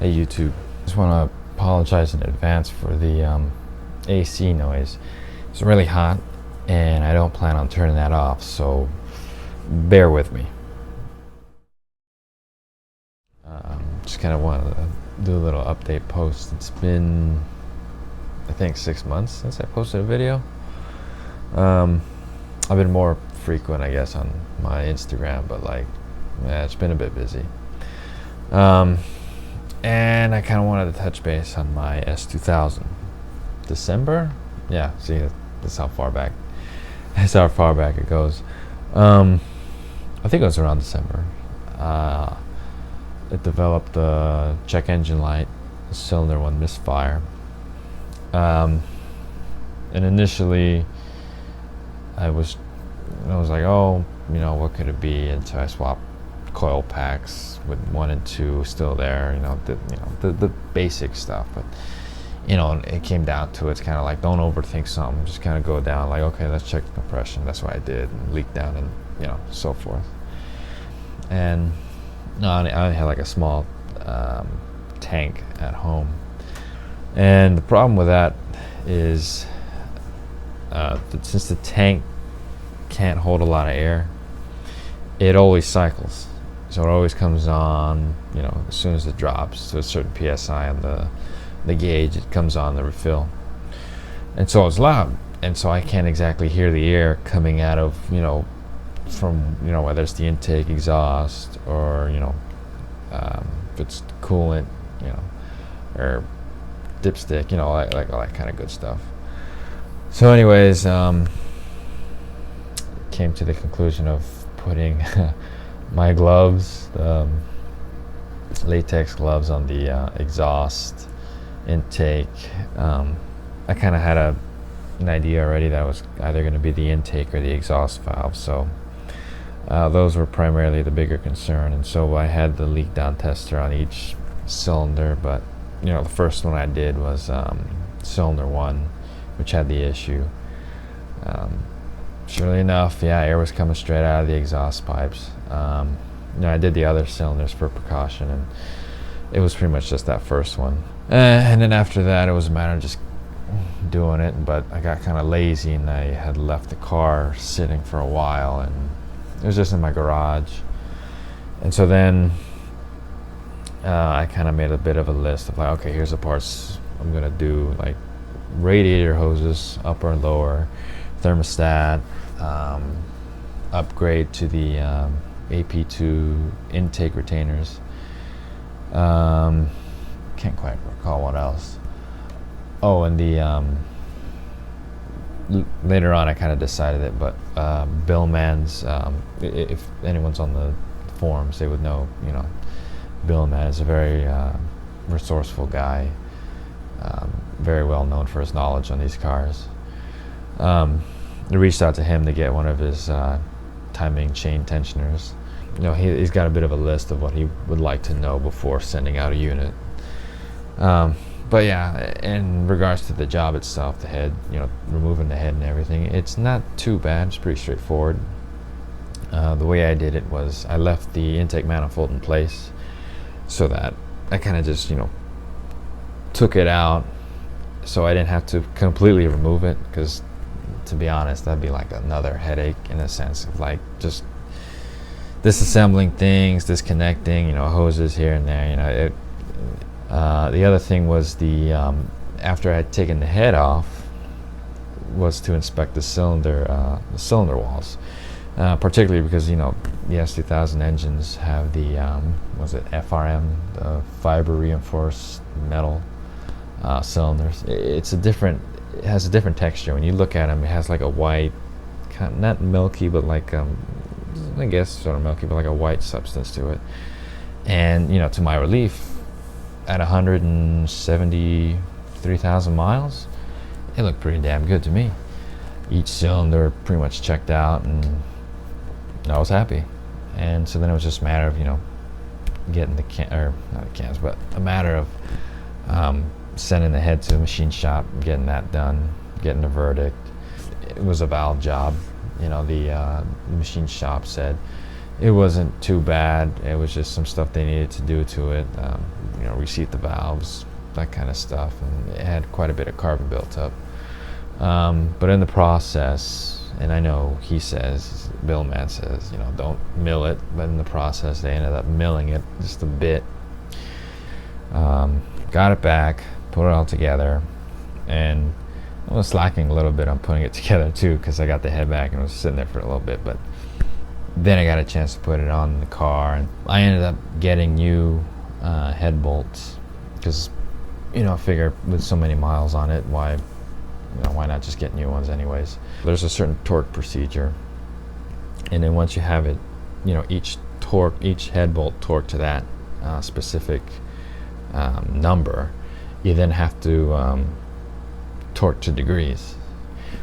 Hey YouTube, just want to apologize in advance for the AC noise. It's really hot and I don't plan on turning that off, so bear with me. Just kind of wanted to do a little update post. It's been, I think, 6 months since I posted a video. I've been more frequent, I guess, on my Instagram, but it's been a bit busy. And I kind of wanted to touch base on my S2000. December? Yeah, see, that's how far back. That's how far back it goes. I think it was around December. It developed a check engine light, cylinder one misfire. And initially, I was like, oh, what could it be? And so I swapped coil packs with 1 and 2 still there, the basic stuff. But it came down to it's kind of like, don't overthink something, just kind of go down, like, okay, let's check the compression. That's what I did, and leak down, and so forth. And I had like a small tank at home, and the problem with that is since the tank can't hold a lot of air, it always cycles. So it always comes on, as soon as it drops to a certain PSI on the gauge, it comes on the refill. And so it's loud. And so I can't exactly hear the air coming out of, from, whether it's the intake, exhaust, or, if it's coolant, or dipstick, like all that kind of good stuff. So anyways, came to the conclusion of putting my gloves, latex gloves, on the exhaust intake. I kind of had an idea already that it was either going to be the intake or the exhaust valve, so those were primarily the bigger concern. And so I had the leak down tester on each cylinder, but the first one I did was cylinder 1, which had the issue. Surely enough, air was coming straight out of the exhaust pipes. I did the other cylinders for precaution, and it was pretty much just that first one. And then after that, it was a matter of just doing it, but I got kind of lazy, and I had left the car sitting for a while, and it was just in my garage. And so then I kind of made a bit of a list of like, okay, here's the parts I'm going to do, like radiator hoses, upper and lower, thermostat, upgrade to the AP2 intake retainers. Can't quite recall what else. Oh, and the later on I kind of decided it, but Billman's, if anyone's on the forums, they would know, Billman is a very resourceful guy, very well known for his knowledge on these cars. I reached out to him to get one of his timing chain tensioners. He's got a bit of a list of what he would like to know before sending out a unit. But yeah, in regards to the job itself, the head, removing the head and everything, it's not too bad. It's pretty straightforward. The way I did it was I left the intake manifold in place, so that I kind of just, took it out, so I didn't have to completely remove it, because to be honest, that'd be like another headache, in a sense of like just disassembling things, disconnecting, hoses here and there. The other thing was after I had taken the head off, was to inspect the cylinder walls, particularly because the S2000 engines have the FRM, the fiber reinforced metal cylinders. It has a different texture. When you look at them, it has like a white, kind of, not milky, but like I guess sort of milky, but like a white substance to it. And to my relief, at 173,000 miles, it looked pretty damn good to me. Each cylinder pretty much checked out, and I was happy. And so then it was just a matter of getting a matter of sending the head to the machine shop, getting that done, getting the verdict. It was a valve job. The machine shop said it wasn't too bad. It was just some stuff they needed to do to it, reseat the valves, that kind of stuff, and it had quite a bit of carbon built up. But in the process, and I know he says, Billman says, don't mill it, but in the process they ended up milling it just a bit. Got it back, put it all together, and I was slacking a little bit on putting it together too, because I got the head back and was sitting there for a little bit, but then I got a chance to put it on the car, and I ended up getting new head bolts, because I figure with so many miles on it, why not just get new ones anyways. There's a certain torque procedure, and then once you have it, each head bolt torqued to that specific number, you then have to torque to degrees,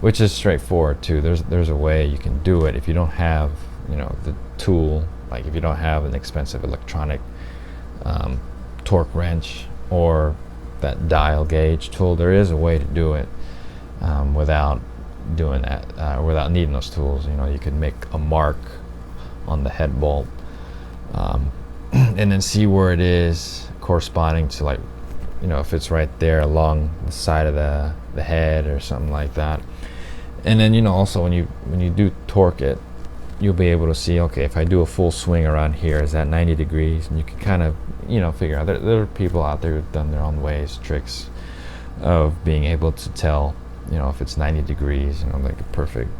which is straightforward too. There's a way you can do it if you don't have the tool, like if you don't have an expensive electronic torque wrench or that dial gauge tool. There is a way to do it without doing that, without needing those tools. You could make a mark on the head bolt and then see where it is corresponding to, like, if it's right there along the side of the head or something like that. And then also when you do torque it, you'll be able to see, okay, if I do a full swing around here, is that 90 degrees? And you can kind of figure out. There are people out there who've done their own ways, tricks of being able to tell if it's 90 degrees, like a perfect,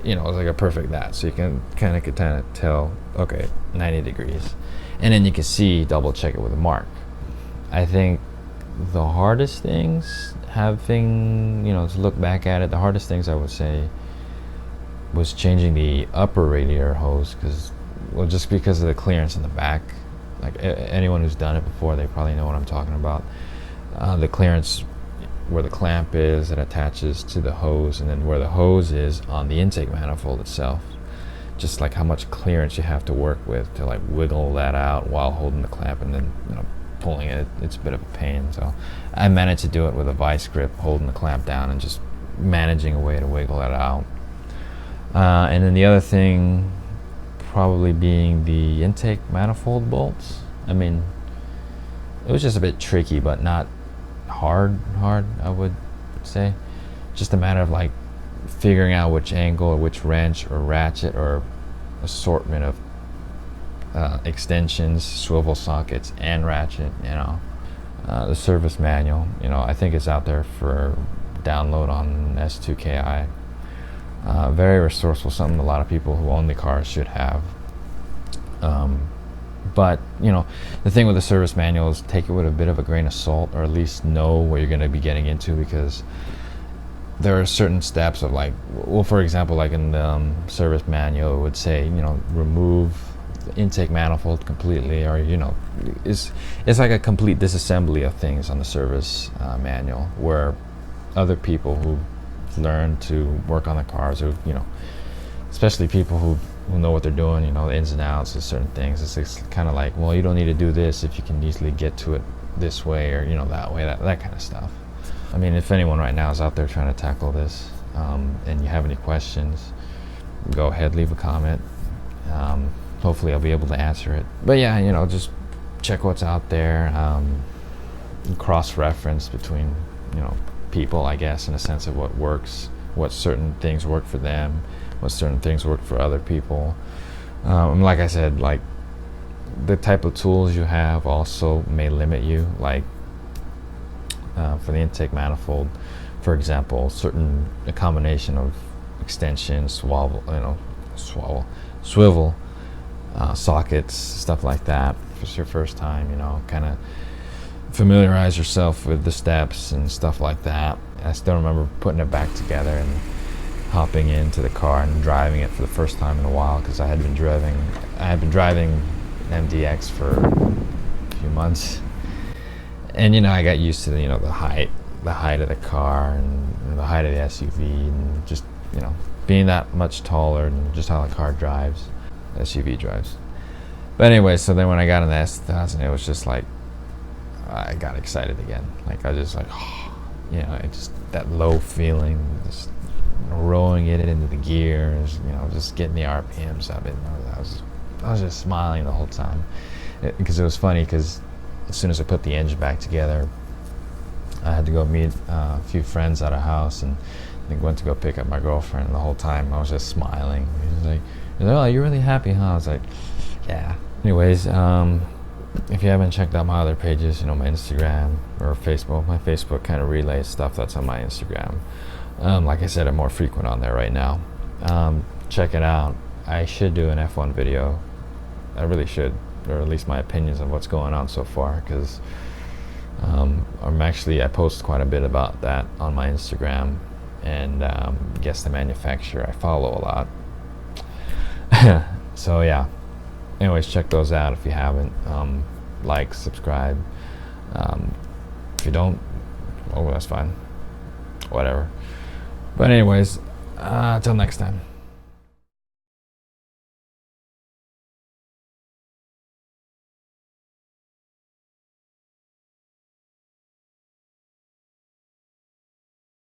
it's like a perfect that. So you can kind of tell, okay, 90 degrees, and then you can double check it with a mark. I think the hardest things, to look back at it, the hardest things I would say was changing the upper radiator hose, just because of the clearance in the back. Like anyone who's done it before, they probably know what I'm talking about. The clearance where the clamp is that attaches to the hose, and then where the hose is on the intake manifold itself. Just like how much clearance you have to work with to like wiggle that out while holding the clamp, and then pulling it. It's a bit of a pain. So I managed to do it with a vice grip, holding the clamp down and just managing a way to wiggle it out. And then the other thing probably being the intake manifold bolts. I mean, it was just a bit tricky, but not hard, I would say. Just a matter of like figuring out which angle or which wrench or ratchet or assortment of extensions, swivel sockets, and ratchet. The service manual, I think it's out there for download on S2KI. Very resourceful, something a lot of people who own the cars should have. But the thing with the service manual is take it with a bit of a grain of salt, or at least know what you're going to be getting into, because there are certain steps of for example, like in the service manual, it would say, remove the intake manifold completely, or it's like a complete disassembly of things on the service manual, where other people who learn to work on the cars, who especially people who know what they're doing, the ins and outs of certain things, it's kind of like, well, you don't need to do this if you can easily get to it this way, or that way, that kind of stuff. I mean, if anyone right now is out there trying to tackle this, and you have any questions, go ahead, leave a comment. Hopefully I'll be able to answer it. But yeah, just check what's out there, cross-reference between people, I guess, in a sense of what works, what certain things work for them, what certain things work for other people. Like I said, like the type of tools you have also may limit you. Like for the intake manifold, for example, a combination of extension, swivel sockets, stuff like that. If it's your first time, kind of familiarize yourself with the steps and stuff like that. I still remember putting it back together and hopping into the car and driving it for the first time in a while, because I had been driving an MDX for a few months, and I got used to the height of the car and the height of the SUV, and just being that much taller, and just how the car drives, SUV drives. But anyway, so then when I got in the S2000, it was just like I got excited again. Like I just it just that low feeling, just rolling it into the gears, just getting the RPMs up. I was I was just smiling the whole time, because it was funny. Because as soon as I put the engine back together, I had to go meet a few friends at a house, and I went to go pick up my girlfriend. And the whole time I was just smiling. He was like, "Oh, you're really happy, huh?" I was like, "Yeah." Anyways, if you haven't checked out my other pages, my Instagram or Facebook, my Facebook kind of relays stuff that's on my Instagram. Like I said, I'm more frequent on there right now. Check it out. I should do an F1 video. I really should, or at least my opinions on what's going on so far, because I post quite a bit about that on my Instagram, and guess the manufacturer I follow a lot. So yeah. Anyways, check those out if you haven't. Like, subscribe. If you don't, oh, that's fine. Whatever. But anyways, till next time.